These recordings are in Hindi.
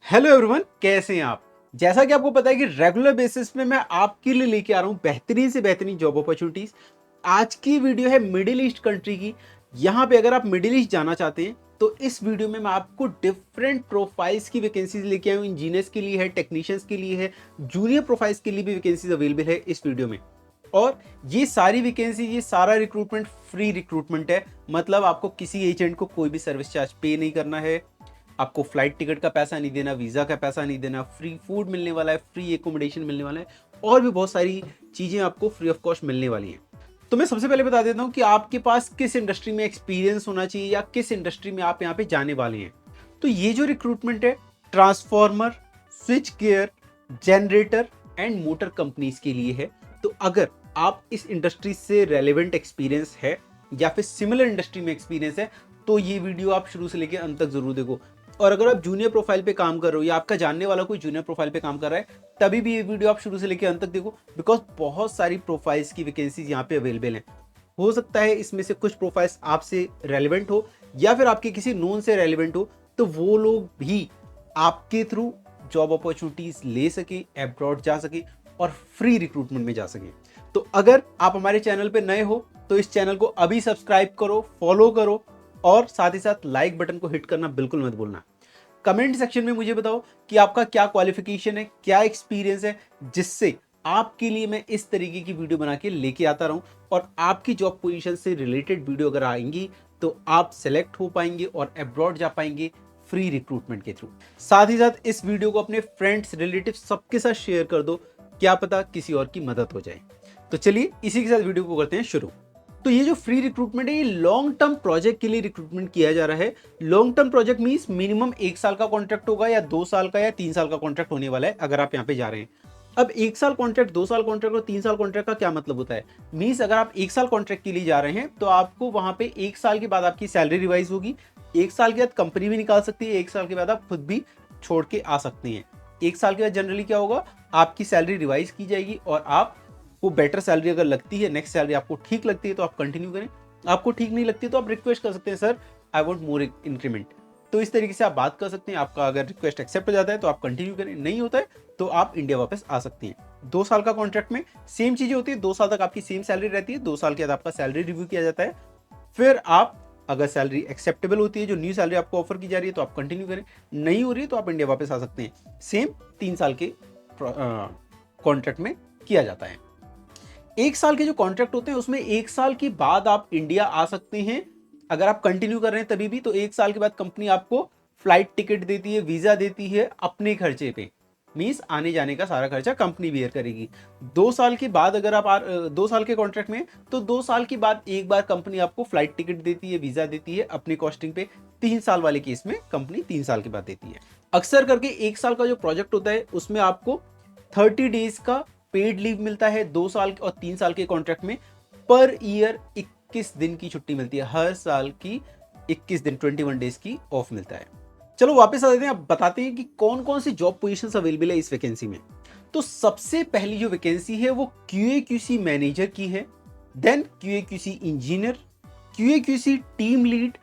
हेलो एवरीवन, कैसे हैं आप। जैसा कि आपको पता है कि रेगुलर बेसिस पे मैं आपके लिए लेके आ रहा हूं बेहतरीन से बेहतरीन जॉब अपॉर्चुनिटीज। आज की वीडियो है मिडिल ईस्ट कंट्री की। यहां पे अगर आप मिडिल ईस्ट जाना चाहते हैं तो इस वीडियो में मैं आपको डिफरेंट प्रोफाइल्स की वैकेंसीज लेके आया हूं। इंजीनियर्स के लिए है, टेक्नीशियंस के लिए है, जूनियर प्रोफाइल्स के लिए भी वैकेंसीज अवेलेबल है इस वीडियो में। और ये सारी वैकेंसी, ये सारा रिक्रूटमेंट फ्री रिक्रूटमेंट है। मतलब आपको किसी एजेंट को कोई भी सर्विस चार्ज पे नहीं करना है, आपको फ्लाइट टिकट का पैसा नहीं देना, वीज़ा का पैसा नहीं देना, फ्री फूड मिलने वाला है, फ्री एकोमोडेशन मिलने वाला है और भी बहुत सारी चीज़ें आपको फ्री ऑफ कॉस्ट मिलने वाली हैं। तो मैं सबसे पहले बता देता हूँ कि आपके पास किस इंडस्ट्री में एक्सपीरियंस होना चाहिए या किस इंडस्ट्री में आप यहाँ पे जाने वाले हैं। तो ये जो रिक्रूटमेंट है transformer, switch gear, generator and motor companies के लिए है। तो अगर आप इस इंडस्ट्री से रेलेवेंट एक्सपीरियंस है या फिर सिमिलर इंडस्ट्री में एक्सपीरियंस है तो ये वीडियो आप शुरू से लेकर अंत तक जरूर देखो। और अगर आप जूनियर प्रोफाइल पे काम कर रहे हो या आपका जानने वाला कोई जूनियर प्रोफाइल पे काम कर रहा है तभी भी ये वीडियो आप शुरू से लेकर अंत तक देखो, बिकॉज बहुत सारी प्रोफाइल्स की वैकेंसीज यहाँ पे अवेलेबल हैं। हो सकता है इसमें से कुछ प्रोफाइल्स आपसे रेलिवेंट हो या फिर आपके किसी नोन से रेलिवेंट हो, तो वो लोग भी आपके थ्रू जॉब अपॉर्चुनिटीज ले सके, अब्रॉड जा सके और फ्री रिक्रूटमेंट में जा सके। तो अगर आप हमारे चैनल पे नए हो तो इस चैनल को अभी सब्सक्राइब करो, फॉलो करो और साथ ही साथ लाइक बटन को हिट करना बिल्कुल मत भूलना। कमेंट सेक्शन में मुझे बताओ कि आपका क्या क्वालिफिकेशन है, क्या एक्सपीरियंस है, जिससे आपके लिए मैं इस तरीके की वीडियो बना के लेके आता रहूं और आपकी जॉब पोजीशन से रिलेटेड वीडियो अगर आएंगी तो आप सेलेक्ट हो पाएंगे और अब्रॉड जा पाएंगे फ्री रिक्रूटमेंट के थ्रू। साथ ही साथ इस वीडियो को अपने फ्रेंड्स, रिलेटिव सबके साथ शेयर कर दो, क्या पता किसी और की मदद हो जाए। तो चलिए इसी के साथ वीडियो को करते हैं शुरू। तो ये जो फ्री रिक्रूटमेंट है ये लॉन्ग टर्म प्रोजेक्ट के लिए रिक्रूटमेंट किया जा रहा है। Long term project means minimum 1 साल का कॉन्ट्रैक्ट होगा या 2 साल का या 3 साल का कॉन्ट्रैक्ट होने वाला है अगर आप यहाँ पे जा रहे हैं। अब 1 साल कॉन्ट्रैक्ट, 2 साल कॉन्ट्रैक्ट और 3 साल कॉन्ट्रैक्ट का क्या मतलब होता है। मींस अगर आप 1 साल कॉन्ट्रैक्ट के लिए जा रहे हैं तो आपको वहां पे 1 साल के बाद आपकी सैलरी रिवाइज होगी। 1 साल के बाद कंपनी भी निकाल सकती है, 1 साल के बाद आप खुद भी छोड़ के आ सकते हैं। 1 साल के बाद जनरली क्या होगा, आपकी सैलरी रिवाइज की जाएगी और आप वो बेटर सैलरी अगर लगती है, नेक्स्ट सैलरी आपको ठीक लगती है तो आप कंटिन्यू करें, आपको ठीक नहीं लगती तो आप रिक्वेस्ट कर सकते हैं, sir I want more increment. तो इस तरीके से आप बात कर सकते हैं। आपका अगर रिक्वेस्ट एक्सेप्ट हो जाता है तो आप कंटिन्यू करें, नहीं होता है तो आप इंडिया वापस आ सकते हैं। 2 साल का कॉन्ट्रैक्ट में सेम चीजें होती है, 2 साल तक आपकी सेम सैलरी रहती है, 2 साल के बाद आपका सैलरी रिव्यू किया जाता है। फिर आप अगर सैलरी एक्सेप्टेबल होती है, जो न्यू सैलरी आपको ऑफर की जा रही है तो आप कंटिन्यू करें, नहीं हो रही है तो आप इंडिया वापस आ सकते हैं। सेम 3 साल के कॉन्ट्रैक्ट में किया जाता है। 1 साल के जो कॉन्ट्रैक्ट होते हैं उसमें 1 साल के बाद आप इंडिया आ सकते हैं अगर आप कंटिन्यू कर रहे हैं तभी भी। तो 1 साल के बाद कंपनी आपको फ्लाइट टिकट देती है, वीजा देती है अपने खर्चे पे, मीन्स आने जाने का सारा खर्चा कंपनी बेयर करेगी। 2 साल के बाद अगर आप 2 साल के कॉन्ट्रैक्ट में, तो 2 साल के बाद एक बार कंपनी आपको फ्लाइट टिकट देती है, वीजा देती है अपनी कॉस्टिंग पे। 3 साल वाले केस में कंपनी 3 साल के बाद देती है। अक्सर करके 1 साल का जो प्रोजेक्ट होता है उसमें आपको 30 डेज का पेड लीव मिलता है। 2 साल और 3 साल के कॉन्ट्रैक्ट में पर ईयर 21 दिन की छुट्टी मिलती है, हर साल की 21 दिन, 21 डेज की ऑफ मिलता है। चलो वापस आ जाते हैं, अब बताते हैं कि कौन कौन सी जॉब पोजीशंस अवेलेबल है इस वैकेंसी में। तो सबसे पहली जो वैकेंसी है वो QA/QC मैनेजर की है, then QA/QC engineer, QA/QC team lead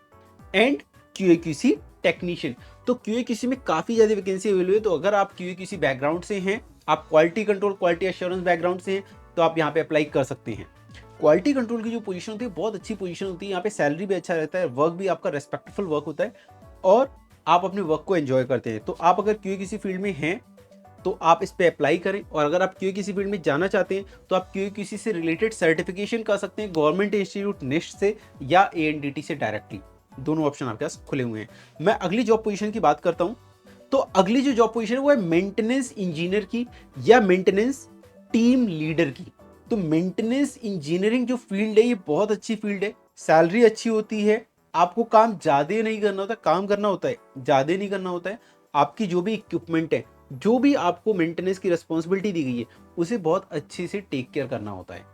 and QA/QC technician. तो QA/QC में काफी ज्यादा वैकेंसी अवेलेबल है। तो अगर आप QA/QC बैकग्राउंड से हैं, आप quality control, quality assurance background से हैं तो आप यहाँ पे अप्लाई कर सकते हैं। क्वालिटी कंट्रोल की जो पोजीशन होती है बहुत अच्छी पोजीशन होती है, यहाँ पे सैलरी भी अच्छा रहता है, वर्क भी आपका रेस्पेक्टफुल वर्क होता है और आप अपने वर्क को एंजॉय करते हैं। तो आप अगर QA/QC फील्ड में हैं तो आप इस पे अप्लाई करें। और अगर आप QA/QC फील्ड में जाना चाहते हैं तो आप QA/QC से रिलेटेड सर्टिफिकेशन कर सकते हैं गवर्नमेंट इंस्टीट्यूट NIST से या ANDT से डायरेक्टली। दोनों ऑप्शन आपके पास खुले हुए हैं। मैं अगली जॉब पोजीशन की बात करता हूं। तो अगली जो जॉब पोजीशन है वो है मेंटेनेंस इंजीनियर की या मेंटेनेंस टीम लीडर की। तो मेंटेनेंस इंजीनियरिंग जो फील्ड है ये बहुत अच्छी फील्ड है, सैलरी अच्छी होती है, आपको काम ज्यादा नहीं करना होता, काम करना होता है ज्यादा नहीं करना होता है। आपकी जो भी इक्विपमेंट है, जो भी आपको मेंटेनेंस की रिस्पॉन्सिबिलिटी दी गई है उसे बहुत अच्छे से टेक केयर करना होता है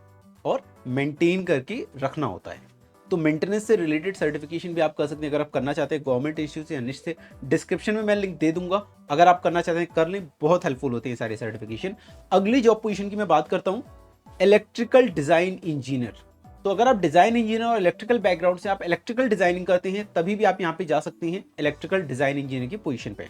और मेंटेन करके रखना होता है। तो मेंटेनेंस से रिलेटेड सर्टिफिकेशन भी आप कर सकते हैं अगर आप करना चाहते हैं गवर्नमेंट इंस्टीट्यूट से या NIST से। डिस्क्रिप्शन में मैं लिंक दे दूंगा, अगर आप करना चाहते हैं कर लें, बहुत हेल्पफुल होते हैं सारे सर्टिफिकेशन। अगली जॉब पोजीशन की मैं बात करता हूं, इलेक्ट्रिकल डिजाइन इंजीनियर। तो अगर आप डिजाइन इंजीनियर और इलेक्ट्रिकल बैकग्राउंड से आप इलेक्ट्रिकल डिजाइनिंग करते हैं तभी भी आप यहाँ पे जा सकते हैं इलेक्ट्रिकल डिजाइन इंजीनियर की पोजीशन पे।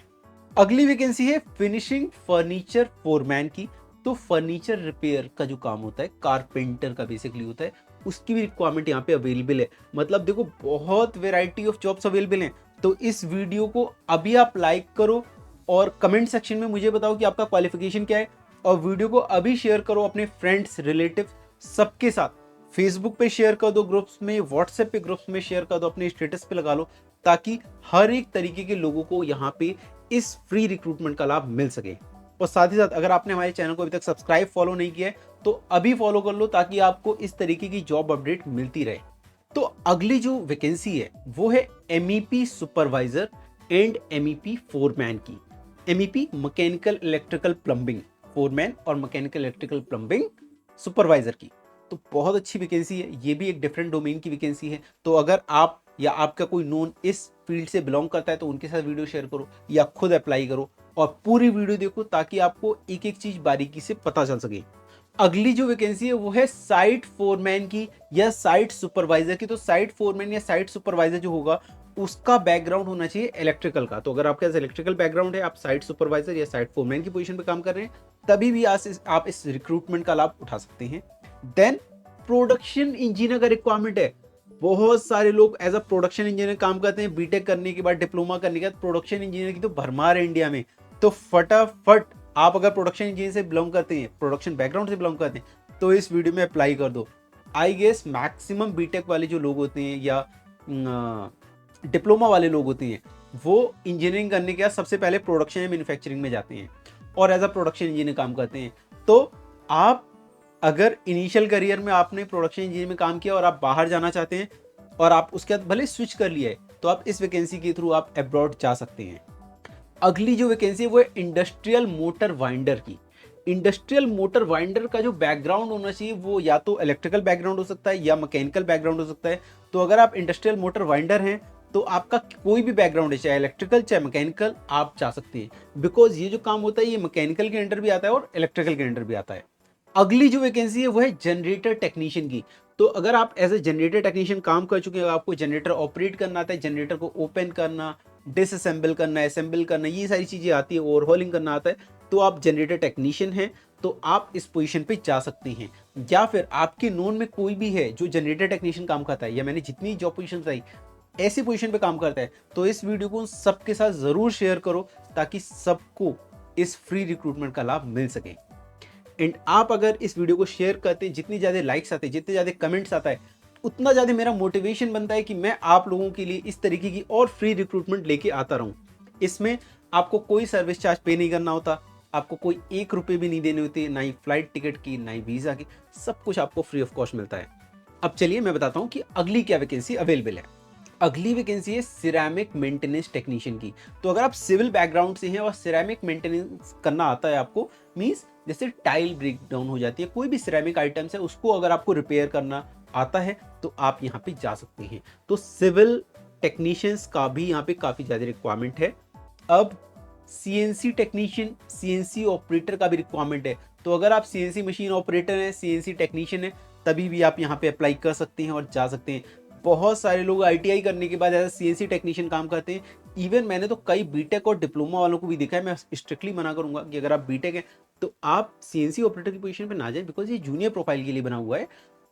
अगली वैकेंसी है फिनिशिंग फर्नीचर फोरमैन की। तो फर्नीचर रिपेयर का जो काम होता है, कारपेंटर का बेसिकली होता है, उसकी भी रिक्वायरमेंट यहाँ पे अवेलेबल है। मतलब देखो बहुत वेराइटी ऑफ जॉब्स अवेलेबल हैं। तो इस वीडियो को अभी आप लाइक करो और कमेंट सेक्शन में मुझे बताओ कि आपका क्वालिफिकेशन क्या है, और वीडियो को अभी शेयर करो अपने फ्रेंड्स, रिलेटिव सबके साथ। फेसबुक पे शेयर कर दो ग्रुप्स में, व्हाट्सएप पे ग्रुप्स में शेयर कर दो, अपने स्टेटस पे लगा लो, ताकि हर एक तरीके के लोगों को यहाँ पे इस फ्री रिक्रूटमेंट का लाभ मिल सके। और साथ ही साथ अगर आपने हमारे चैनल को अभी तक सब्सक्राइब फॉलो नहीं किया है तो अभी फॉलो कर लो, ताकि आपको इस तरीके की जॉब अपडेट मिलती रहे। तो अगली जो वैकेंसी है वो है MEP supervisor and MEP foreman की। MEP mechanical electrical plumbing foreman और मैकेनिकल इलेक्ट्रिकल प्लम्बिंग सुपरवाइजर की। तो बहुत अच्छी वैकेंसी है, ये भी एक डिफरेंट डोमेन की वैकेंसी है। तो अगर आप या आपका कोई नोन इस फील्ड से बिलोंग करता है तो उनके साथ वीडियो शेयर करो या खुद अप्लाई करो और पूरी वीडियो देखो, ताकि आपको एक एक चीज बारीकी से पता चल सके। अगली जो वैकेंसी है वो है साइट फोरमैन की या साइट सुपरवाइजर की। तो साइट फोरमैन या साइट सुपरवाइजर जो होगा उसका बैकग्राउंड होना चाहिए इलेक्ट्रिकल का। तो अगर आपके पास इलेक्ट्रिकल बैकग्राउंड है, आप साइट सुपरवाइजर या साइट फोरमैन की पोजीशन पे काम कर रहे हैं, तभी भी आप इस रिक्रूटमेंट का लाभ उठा सकते हैं। देन प्रोडक्शन इंजीनियर का रिक्वायरमेंट है। बहुत सारे लोग एज अ प्रोडक्शन इंजीनियर काम करते हैं, बीटेक करने के बाद, डिप्लोमा करने के बाद प्रोडक्शन इंजीनियर की तो भरमार है इंडिया में। तो फटाफट आप अगर प्रोडक्शन इंजीनियर से बिलोंग करते हैं, प्रोडक्शन बैकग्राउंड से बिलोंग करते हैं, तो इस वीडियो में अप्लाई कर दो। आई गेस मैक्सिमम बीटेक वाले जो लोग होते हैं या डिप्लोमा वाले लोग होते हैं, वो इंजीनियरिंग करने के बाद सबसे पहले प्रोडक्शन या मैन्युफैक्चरिंग में जाते हैं और एज अ प्रोडक्शन इंजीनियर काम करते हैं। तो आप अगर इनिशियल करियर में आपने प्रोडक्शन इंजीनियर में काम किया और आप बाहर जाना चाहते हैं और आप उसके बाद भले स्विच कर लिया है, तो आप इस वैकेंसी के थ्रू आप अब्रॉड जा सकते हैं। अगली जो वैकेंसी है वो है इंडस्ट्रियल मोटर वाइंडर की। इंडस्ट्रियल मोटर वाइंडर का जो बैकग्राउंड होना चाहिए वो या तो इलेक्ट्रिकल बैकग्राउंड हो सकता है या मैकेनिकल बैकग्राउंड हो सकता है। तो अगर आप इंडस्ट्रियल मोटर वाइंडर हैं तो आपका कोई भी बैकग्राउंड है, चाहे इलेक्ट्रिकल चाहे मैकेनिकल, आप जा सकते हैं। बिकॉज ये जो काम होता है ये मैकेनिकल के अंडर भी आता है और इलेक्ट्रिकल के अंडर भी आता है। अगली जो वैकेंसी है वो है जनरेटर टेक्नीशियन की। तो अगर आप एज ए जनरेटर टेक्नीशियन काम कर चुके हैं, आपको जनरेटर ऑपरेट करना आता है, जनरेटर को ओपन करना, डिसअसेंबल करना, असेंबल करना, ये सारी चीजें आती है, ओवरहॉलिंग करना आता है, तो आप जनरेटर टेक्नीशियन हैं, तो आप इस पोजीशन पे जा सकते हैं। या फिर आपके नोन में कोई भी है जो जनरेटर टेक्नीशियन काम करता है, या मैंने जितनी जॉब पोजीशन आई ऐसी पोजीशन पे काम करता है, तो इस वीडियो को सबके साथ जरूर शेयर करो, ताकि सबको इस फ्री रिक्रूटमेंट का लाभ मिल सके। एंड आप अगर इस वीडियो को शेयर करते हैं, जितनी ज़्यादा लाइक्स आते हैं, जितने ज़्यादा कमेंट्स आता है, उतना ज़्यादा मेरा मोटिवेशन बनता है कि मैं आप लोगों के लिए इस तरीके की और फ्री रिक्रूटमेंट लेके आता रहूं। इसमें आपको कोई सर्विस चार्ज पे नहीं करना होता, आपको कोई 1 रुपये भी नहीं देने होते, ना ही फ्लाइट टिकट की, ना ही वीज़ा की, सब कुछ आपको फ्री ऑफ कॉस्ट मिलता है। अब चलिए मैं बताता हूँ कि अगली क्या वैकेंसी अवेलेबल है। अगली वैकेंसी है सिरेमिक मेंटेनेंस टेक्नीशियन की। तो अगर आप सिविल बैकग्राउंड से हैं और सिरेमिक मेंटेनेंस करना आता है आपको, मींस जैसे टाइल ब्रेक डाउन हो जाती है, कोई भी सिरेमिक आइटम्स है उसको अगर आपको रिपेयर करना आता है तो आप यहाँ पे जा सकते हैं। तो सिविल टेक्नीशियंस का भी यहाँ पे काफी ज्यादा रिक्वायरमेंट है। अब CNC टेक्नीशियन, CNC ऑपरेटर का भी रिक्वायरमेंट है। तो अगर आप CNC मशीन ऑपरेटर हैं, CNC टेक्नीशियन है, तभी भी आप यहाँ पे अप्लाई कर सकते हैं और जा सकते हैं। बहुत सारे लोग ITI करने के बाद एज CNC टेक्नीशियन काम करते हैं। इवन मैंने तो कई बीटेक और डिप्लोमा वालों को भी देखा है। मैं स्ट्रिक्टली मना करूंगा कि अगर आप बीटेक हैं तो आप CNC ऑपरेटर की पोजीशन पे ना जाएं, बिकॉज ये जूनियर प्रोफाइल के लिए बना हुआ है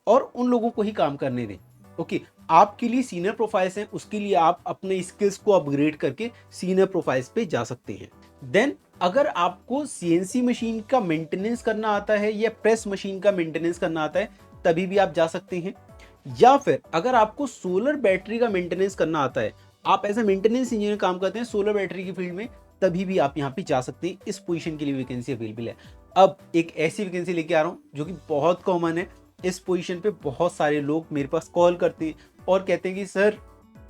और उन लोगों को ही काम करने दें। ओके, आपके लिए सीनियर प्रोफाइल्स हैं, उसके लिए आप अपने स्किल्स को अपग्रेड करके सीनियर प्रोफाइल्स पे जा सकते हैं। देन अगर आपको CNC मशीन का मेंटेनेंस करना आता है या प्रेस मशीन का मेंटेनेंस करना आता है, तभी भी आप जा सकते हैं। या फिर अगर आपको सोलर बैटरी का मेंटेनेंस करना आता है, आप एज ए मेंटेनेंस इंजीनियर काम करते हैं सोलर बैटरी की फील्ड में, तभी भी आप यहाँ पे जा सकते हैं। इस पोजीशन के लिए वैकेंसी अवेलेबल है। अब एक ऐसी वैकेंसी लेके आ रहा हूँ जो कि बहुत कॉमन है। इस पोजीशन पे बहुत सारे लोग मेरे पास कॉल करते हैं और कहते हैं कि सर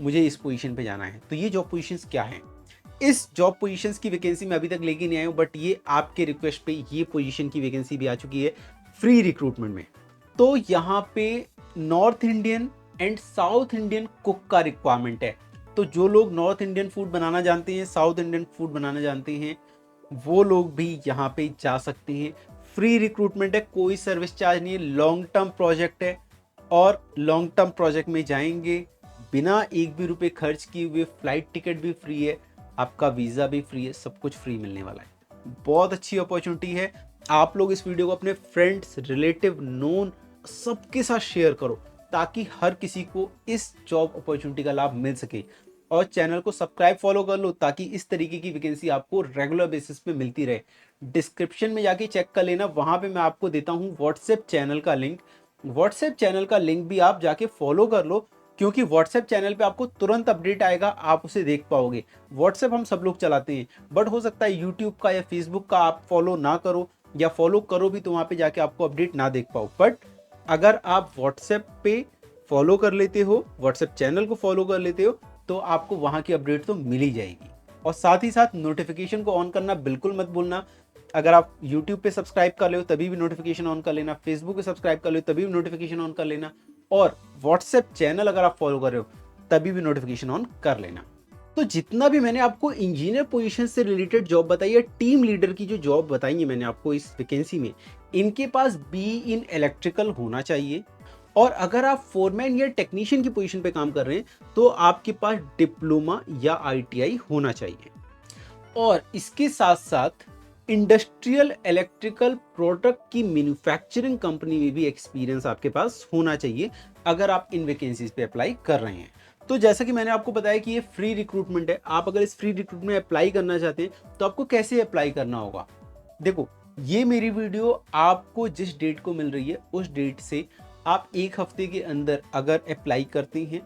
मुझे इस पोजीशन पे जाना है। तो ये जॉब पोजीशंस क्या हैं? इस जॉब पोजीशंस की वैकेंसी मैं अभी तक लेके नहीं आया हूँ, बट ये आपके रिक्वेस्ट पे ये पोजीशन की वैकेंसी भी आ चुकी है फ्री रिक्रूटमेंट में। तो यहाँ पे north Indian and south Indian cook का रिक्वायरमेंट है। तो जो लोग नॉर्थ इंडियन फूड बनाना जानते हैं, साउथ इंडियन फूड बनाना जानते हैं, वो लोग भी यहाँ पे जा सकते हैं। फ्री रिक्रूटमेंट है, कोई सर्विस चार्ज नहीं है, लॉन्ग टर्म प्रोजेक्ट है और लॉन्ग टर्म प्रोजेक्ट में जाएंगे बिना 1 भी रुपये खर्च किए हुए, फ्लाइट टिकट भी फ्री है। आपका वीज़ा भी फ्री है, सब कुछ फ्री मिलने वाला है। बहुत अच्छी अपॉर्चुनिटी है। आप लोग इस वीडियो को अपने फ्रेंड्स, रिलेटिव, नोन सबके साथ शेयर करो ताकि हर किसी को इस जॉब अपॉर्चुनिटी का लाभ मिल सके। और चैनल को सब्सक्राइब फॉलो कर लो ताकि इस तरीके की वैकेंसी आपको रेगुलर बेसिस पे मिलती रहे। डिस्क्रिप्शन में जाके चेक कर लेना, वहाँ पे मैं आपको देता हूँ व्हाट्सएप चैनल का लिंक। व्हाट्सएप चैनल का लिंक भी आप जाके फॉलो कर लो, क्योंकि व्हाट्सएप चैनल पे आपको तुरंत अपडेट आएगा, आप उसे देख पाओगे। व्हाट्सएप हम सब लोग चलाते हैं, बट हो सकता है यूट्यूब का या फेसबुक का आप फॉलो ना करो, या फॉलो करो भी तो वहाँ पे जाके आपको अपडेट ना देख पाओ। बट अगर आप व्हाट्सएप पे फॉलो कर लेते हो, व्हाट्सएप चैनल को फॉलो कर लेते हो, तो आपको वहाँ की अपडेट तो मिल ही जाएगी। और साथ ही साथ नोटिफिकेशन को ऑन करना बिल्कुल मत भूलना। अगर आप YouTube पे सब्सक्राइब कर ले हो तभी भी नोटिफिकेशन ऑन कर लेना, फेसबुक पे सब्सक्राइब कर ले हो तभी भी नोटिफिकेशन ऑन कर लेना, और व्हाट्सएप चैनल अगर आप फॉलो कर रहे हो तभी भी नोटिफिकेशन ऑन कर लेना। तो जितना भी मैंने आपको इंजीनियर पोजीशन से रिलेटेड जॉब बताई है, टीम लीडर की जो जॉब बताई है मैंने आपको इस वैकेंसी में, इनके पास बी इन इलेक्ट्रिकल होना चाहिए। और अगर आप फोरमैन या टेक्नीशियन की पोजीशन पे काम कर रहे हैं तो आपके पास डिप्लोमा या आईटीआई होना चाहिए। और इसके साथ साथ इंडस्ट्रियल इलेक्ट्रिकल प्रोडक्ट की मैन्युफैक्चरिंग कंपनी में भी एक्सपीरियंस आपके पास होना चाहिए अगर आप इन वैकेंसीज पे अप्लाई कर रहे हैं। तो जैसा कि मैंने आपको बताया कि ये फ्री रिक्रूटमेंट है, आप अगर इस फ्री रिक्रूटमेंट में अप्लाई करना चाहते हैं तो आपको कैसे अप्लाई करना होगा। देखो, ये मेरी वीडियो आपको जिस डेट को मिल रही है उस डेट से आप एक हफ्ते के अंदर अगर अप्लाई करते हैं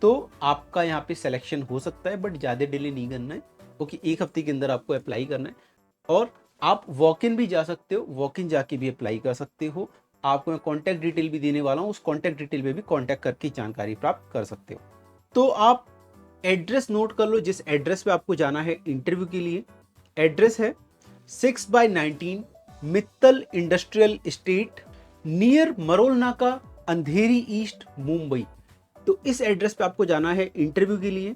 तो आपका यहाँ पे सिलेक्शन हो सकता है, बट ज़्यादा डिले नहीं करना है, क्योंकि एक हफ्ते के अंदर आपको अप्लाई करना है। और आप वॉक इन भी जा सकते हो, वॉक इन जाके भी अप्लाई कर सकते हो। आपको मैं कॉन्टैक्ट डिटेल भी देने वाला हूँ, उस कॉन्टैक्ट डिटेल पे भी कॉन्टैक्ट करके जानकारी प्राप्त कर सकते हो। तो आप एड्रेस नोट कर लो जिस एड्रेस पे आपको जाना है इंटरव्यू के लिए। एड्रेस है 6/19 Mittal industrial estate, near Marol नाका, अंधेरी ईस्ट, मुंबई। तो इस एड्रेस पे आपको जाना है इंटरव्यू के लिए,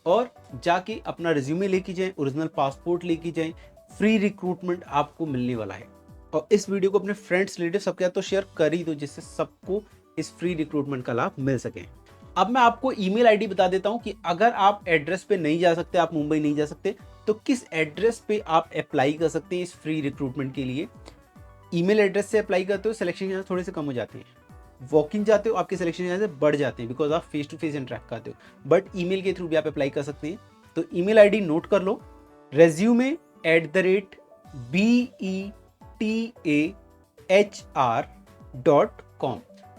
और जाके अपना रिज्यूमे लेके जाएं, ओरिजिनल पासपोर्ट लेके जाएं। फ्री रिक्रूटमेंट आपको मिलने वाला है। और इस वीडियो को अपने फ्रेंड्स, रिलेटिव सबके साथ तो शेयर कर ही दो, जिससे सबको इस फ्री रिक्रूटमेंट का लाभ मिल सके। अब मैं आपको ईमेल आईडी बता देता हूं कि अगर आप एड्रेस पे नहीं जा सकते, आप मुंबई नहीं जा सकते, तो किस एड्रेस पे आप अप्लाई कर सकते हैं इस फ्री रिक्रूटमेंट के लिए। ईमेल एड्रेस से अप्लाई करते हो, सिलेक्शन चांस थोड़े से कम हो जाते हैं। वॉक इन जाते हो, आपके सिलेक्शन चांसेस बढ़ जाते हैं, बिकॉज आप फेस टू फेस इंटरेक्ट करते हो। बट ईमेल के थ्रू भी आप अप्लाई कर सकते हैं। तो ईमेल आईडी नोट कर लो, resume@beetahr.com।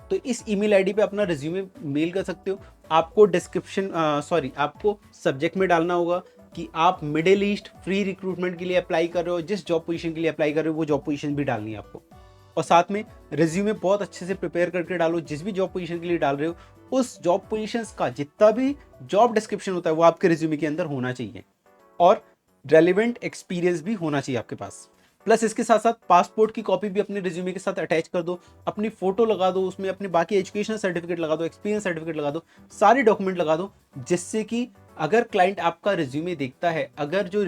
तो इस ईमेल आईडी पे अपना रिज्यूमे मेल कर सकते हो। आपको आपको सब्जेक्ट में डालना होगा कि आप मिडिल ईस्ट फ्री रिक्रूटमेंट के लिए अप्लाई कर रहे हो, जिस जॉब पोजीशन के लिए अप्लाई कर रहे हो वो जॉब पोजीशन भी डालनी है आपको। और साथ में रिज्यूमे बहुत अच्छे से प्रिपेयर करके डालो, जिस भी जॉब पोजीशन के लिए डाल रहे हो उस जॉब पोजीशंस का जितना भी जॉब डिस्क्रिप्शन होता है वो आपके रिज्यूमे के अंदर होना चाहिए, और रेलिवेंट एक्सपीरियंस भी होना चाहिए आपके पास। प्लस इसके साथ साथ पासपोर्ट की कॉपी भी अपने रिज्यूमे के साथ अटैच कर दो, अपनी फोटो लगा दो, उसमें अपने बाकी एजुकेशनल सर्टिफिकेट लगा दो, एक्सपीरियंस सर्टिफिकेट लगा दो, सारे डॉक्यूमेंट लगा दो, जिससे कि अगर क्लाइंट आपका रिज्यूमे देखता है, अगर जो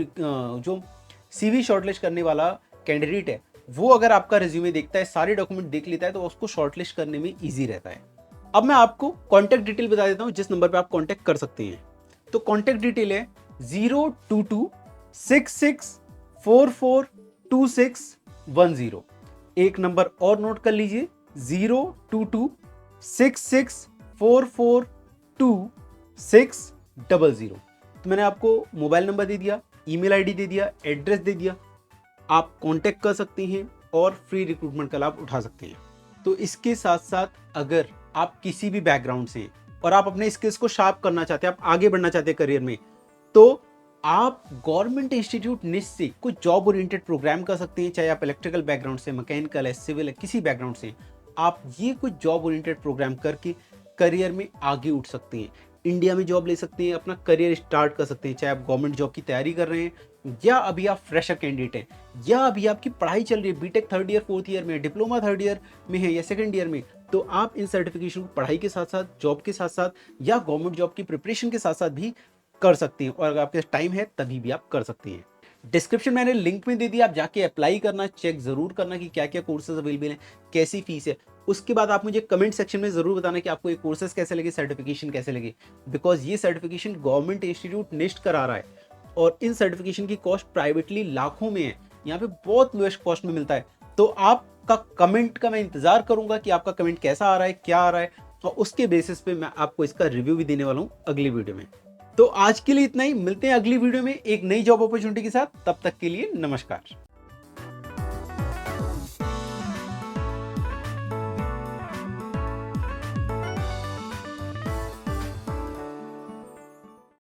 सीवी शॉर्टलिस्ट करने वाला कैंडिडेट है वो अगर आपका रिज्यूमे देखता है, सारे डॉक्यूमेंट देख लेता है, तो उसको शॉर्टलिस्ट करने में ईजी रहता है। अब मैं आपको कॉन्टैक्ट डिटेल बता देता हूँ जिस नंबर पर आप कॉन्टैक्ट कर सकते हैं। तो कॉन्टैक्ट डिटेल है 02266442610। एक नंबर और नोट कर लीजिए, 02266442610। तो मैंने आपको मोबाइल नंबर दे दिया, ईमेल आईडी दे दिया, एड्रेस दे दिया, आप कांटेक्ट कर सकते हैं और फ्री रिक्रूटमेंट का लाभ उठा सकते हैं। तो इसके साथ साथ अगर आप किसी भी बैकग्राउंड से और आप अपने स्किल्स को शार्प करना चाहते हैं, आप आगे बढ़ना चाहते हैं करियर में, तो आप गवर्नमेंट इंस्टीट्यूट निस्ट से कुछ जॉब ओरिएंटेड प्रोग्राम कर सकते हैं। चाहे आप इलेक्ट्रिकल बैकग्राउंड से, मैकेनिकल है, सिविल है, किसी बैकग्राउंड से आप ये कुछ जॉब ओरिएंटेड प्रोग्राम करके करियर में आगे उठ सकते हैं, इंडिया में जॉब ले सकते हैं, अपना करियर स्टार्ट कर सकते हैं। चाहे आप गवर्नमेंट जॉब की तैयारी कर रहे हैं, या अभी आप फ्रेशर कैंडिडेट हैं, या अभी आपकी पढ़ाई चल रही है, B Tech 3rd year 4th year में, डिप्लोमा 3rd ईयर में है या 2nd ईयर में, तो आप इन सर्टिफिकेशन को पढ़ाई के साथ साथ, जॉब के साथ साथ, या गवर्नमेंट जॉब की प्रिपरेशन के साथ साथ भी कर सकते हैं। और अगर आपके पास टाइम है तभी भी आप कर सकते हैं। डिस्क्रिप्शन मैंने लिंक में दे दिया, आप जाके अप्लाई करना, चेक जरूर करना कि क्या क्या कोर्सेज अवेलेबल हैं, कैसी फीस है। उसके बाद आप मुझे कमेंट सेक्शन में जरूर बताना कि आपको ये कोर्सेज कैसे लगे, सर्टिफिकेशन कैसे लगे, बिकॉज ये सर्टिफिकेशन गवर्नमेंट इंस्टीट्यूट निस्ट करा रहा है। और इन सर्टिफिकेशन की कॉस्ट प्राइवेटली लाखों में है, यहाँ पे बहुत लोएस्ट कॉस्ट में मिलता है। तो आपका कमेंट का मैं इंतजार करूंगा कि आपका कमेंट कैसा आ रहा है, क्या आ रहा है, और उसके बेसिस पे मैं आपको इसका रिव्यू भी देने वाला हूँ अगली वीडियो में। तो आज के लिए इतना ही, मिलते हैं अगली वीडियो में एक नई जॉब अपॉर्चुनिटी के साथ। तब तक के लिए नमस्कार।